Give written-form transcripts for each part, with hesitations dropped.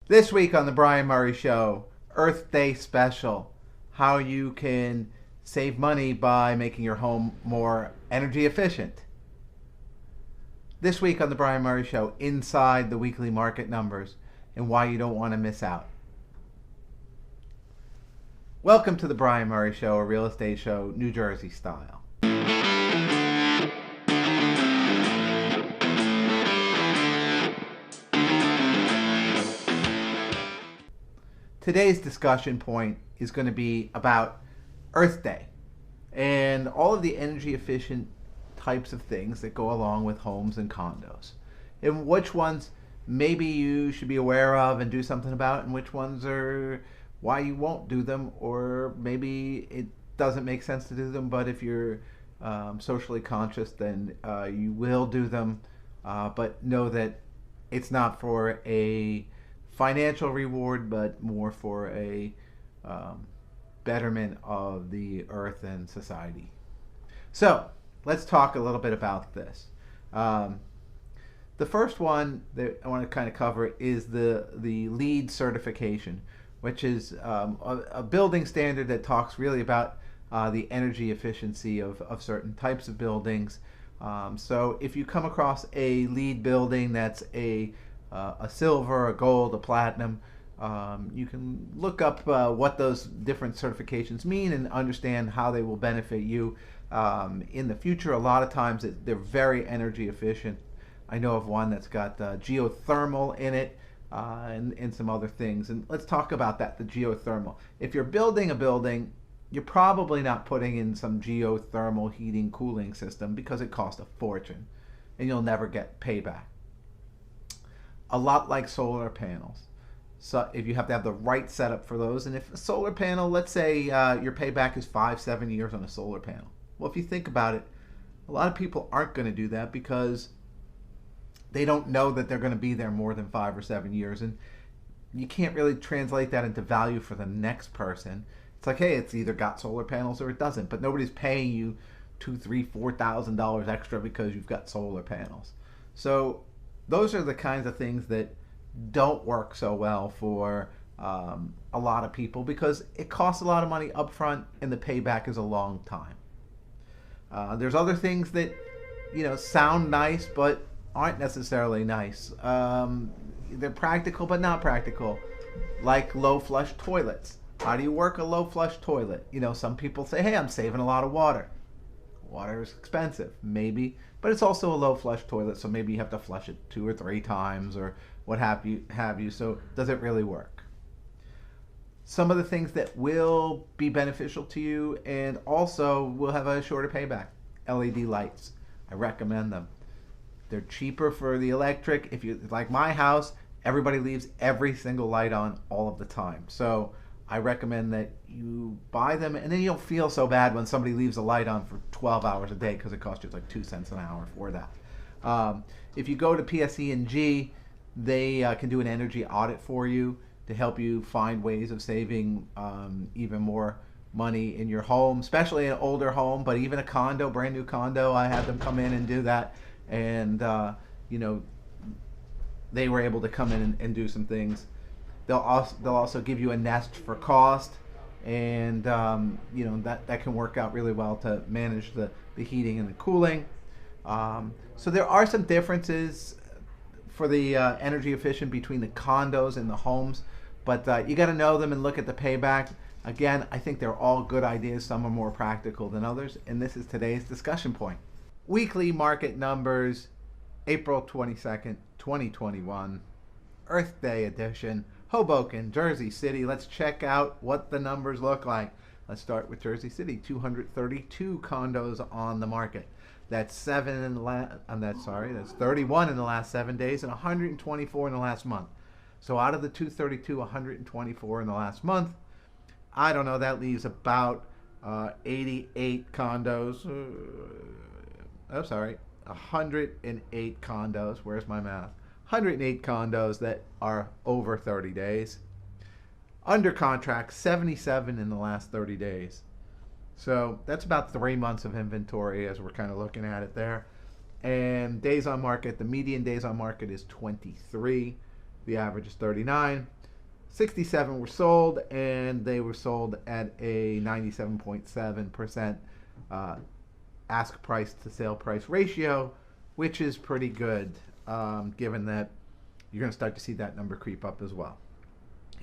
This week on the Brian Murray Show, Earth Day special, how you can save money by making your home more energy efficient. This week on the Brian Murray Show, inside the weekly market numbers and why you don't want to miss out. Welcome to the Brian Murray Show, a real estate show, New Jersey style. Today's discussion point is going to be about Earth Day and all of the energy efficient types of things that go along with homes and condos, and which ones maybe you should be aware of and do something about, and which ones are why you won't do them, or maybe it doesn't make sense to do them, but if you're socially conscious, then you will do them, but know that it's not for a financial reward, but more for a betterment of the earth and society. So let's talk a little bit about this. The first one that I want to kind of cover is the LEED certification, which is a building standard that talks really about the energy efficiency of certain types of buildings. So if you come across a LEED building that's a silver, a gold, a platinum, you can look up what those different certifications mean and understand how they will benefit you in the future. A lot of times they're very energy efficient. I know of one that's got geothermal in it and some other things. And let's talk about that, the geothermal. If you're building a building, you're probably not putting in some geothermal heating cooling system because it costs a fortune and you'll never get payback. A lot like solar panels. So if you have to have the right setup for those, and if a solar panel, let's say your payback is 5-7 years on a solar panel. Well, if you think about it, a lot of people aren't going to do that because they don't know that they're going to be there more than 5 or 7 years, and you can't really translate that into value for the next person. It's like, hey, it's either got solar panels or it doesn't, but nobody's paying you $2,000, $3,000, $4,000 extra because you've got solar panels. So those are the kinds of things that don't work so well for a lot of people because it costs a lot of money up front and the payback is a long time. There's other things that sound nice but aren't necessarily nice. They're practical but not practical, like low flush toilets. How do you work a low flush toilet? Some people say, hey, I'm saving a lot of water. Water is expensive, maybe, but it's also a low flush toilet, so maybe you have to flush it 2 or 3 times or what have you. So does it really work? Some of the things that will be beneficial to you and also will have a shorter payback: LED lights. I recommend them. They're cheaper for the electric. If you like my house, everybody leaves every single light on all of the time. So I recommend that you buy them, and then you don't feel so bad when somebody leaves a light on for 12 hours a day because it costs you like 2 cents an hour for that. If you go to PSE&G, they can do an energy audit for you to help you find ways of saving even more money in your home, especially an older home, but even a condo, brand new condo. I had them come in and do that, and they were able to come in and do some things. They'll also give you a nest for cost, and that can work out really well to manage the heating and the cooling. So there are some differences for the energy efficient between the condos and the homes, but you got to know them and look at the payback. Again, I think they're all good ideas. Some are more practical than others, and this is today's discussion point. Weekly market numbers, April 22nd, 2021, Earth Day edition. Hoboken, Jersey City. Let's check out what the numbers look like. Let's start with Jersey City. 232 condos on the market. That's 31 in the last 7 days and 124 in the last month. So out of the 232, 124 in the last month. I don't know. That leaves about 88 condos. 108 condos. Where's my math? 108 condos that are over 30 days. Under contract, 77 in the last 30 days. So that's about 3 months of inventory as we're kind of looking at it there. And days on market, the median days on market is 23. The average is 39. 67 were sold, and they were sold at a 97.7% ask price to sale price ratio, which is pretty good, given that you're going to start to see that number creep up as well.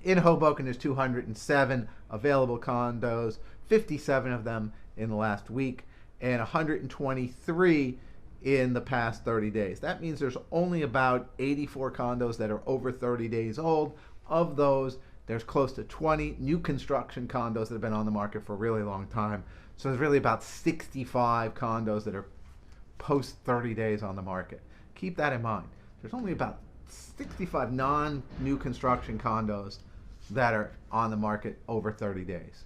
In Hoboken, there's 207 available condos, 57 of them in the last week, and 123 in the past 30 days. That means there's only about 84 condos that are over 30 days old. Of those, there's close to 20 new construction condos that have been on the market for a really long time. So there's really about 65 condos that are post 30 days on the market. Keep that in mind. There's only about 65 non-new construction condos that are on the market over 30 days.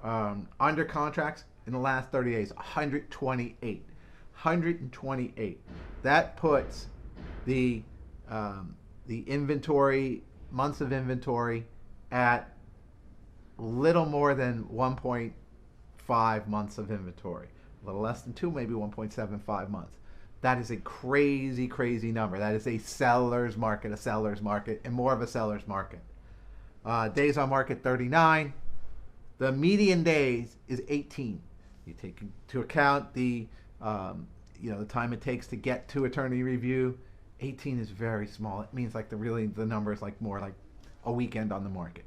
Under contracts in the last 30 days, 128. 128. That puts the inventory, months of inventory, at little more than 1.5 months of inventory. A little less than 2, maybe 1.75 months. That is a crazy, crazy number. That is a seller's market, and more of a seller's market. Days on market, 39. The median days is 18. You take into account the the time it takes to get to attorney review. 18 is very small. It means like the number is like more like a weekend on the market.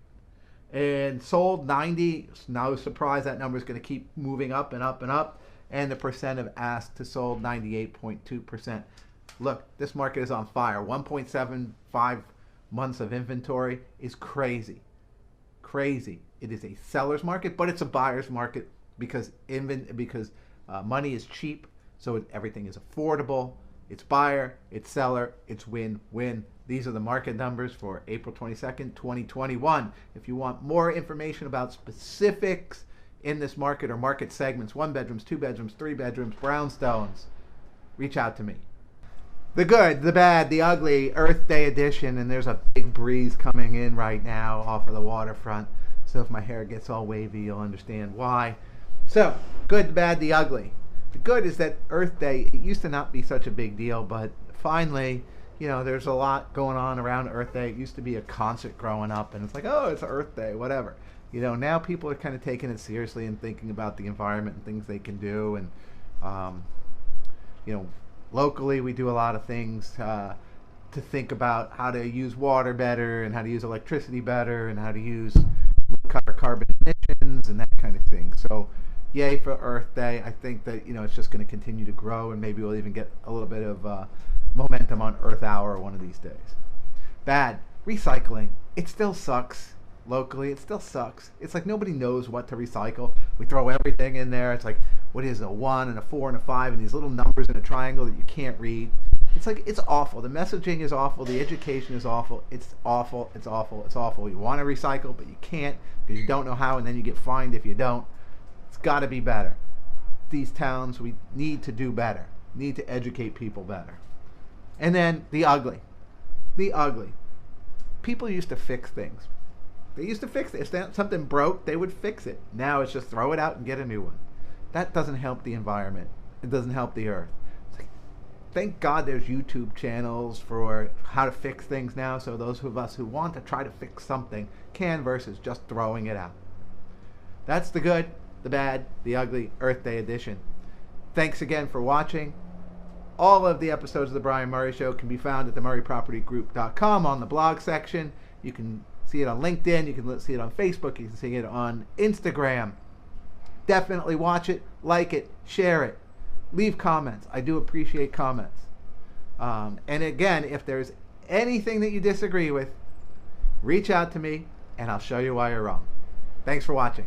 And sold 90. No surprise, that number is going to keep moving up and up and up. And the percent of asked to sold, 98.2%. Look, this market is on fire. 1.75 months of inventory is crazy. Crazy. It is a seller's market, but it's a buyer's market because money is cheap, so everything is affordable. It's buyer, it's seller, it's win-win. These are the market numbers for April 22nd, 2021. If you want more information about specifics in this market or market segments, 1 bedrooms, 2 bedrooms, 3 bedrooms, brownstones, reach out to me. The good, the bad, the ugly, Earth Day edition, and there's a big breeze coming in right now off of the waterfront. So if my hair gets all wavy, you'll understand why. So, good, the bad, the ugly. The good is that Earth Day, it used to not be such a big deal, but finally, there's a lot going on around Earth Day. It used to be a concert growing up, and it's like, oh, it's Earth Day, whatever. Now people are kind of taking it seriously and thinking about the environment and things they can do. And, locally we do a lot of things to think about how to use water better and how to use electricity better and how to cut our carbon emissions and that kind of thing. So yay for Earth Day. I think that, it's just going to continue to grow, and maybe we'll even get a little bit of momentum on Earth Hour one of these days. Bad, recycling. It still sucks. Locally, it still sucks. It's like nobody knows what to recycle. We throw everything in there. It's like, what is a 1 and a 4 and a 5 and these little numbers in a triangle that you can't read. It's like, it's awful. The messaging is awful. The education is awful. It's awful. It's awful. It's awful. You want to recycle, but you can't because you don't know how, and then you get fined if you don't. It's got to be better. These towns, we need to do better. Need to educate people better. And then the ugly. The ugly. People used to fix things. They used to fix it. If something broke, they would fix it. Now it's just throw it out and get a new one. That doesn't help the environment. It doesn't help the earth. Thank God there's YouTube channels for how to fix things now, so those of us who want to try to fix something can, versus just throwing it out. That's the good, the bad, the ugly Earth Day edition. Thanks again for watching. All of the episodes of The Brian Murray Show can be found at themurraypropertygroup.com on the blog section. You can see it on LinkedIn. You can see it on Facebook. You can see it on Instagram. Definitely watch it, like it, share it. Leave comments. I do appreciate comments. And again, if there's anything that you disagree with, reach out to me and I'll show you why you're wrong. Thanks for watching.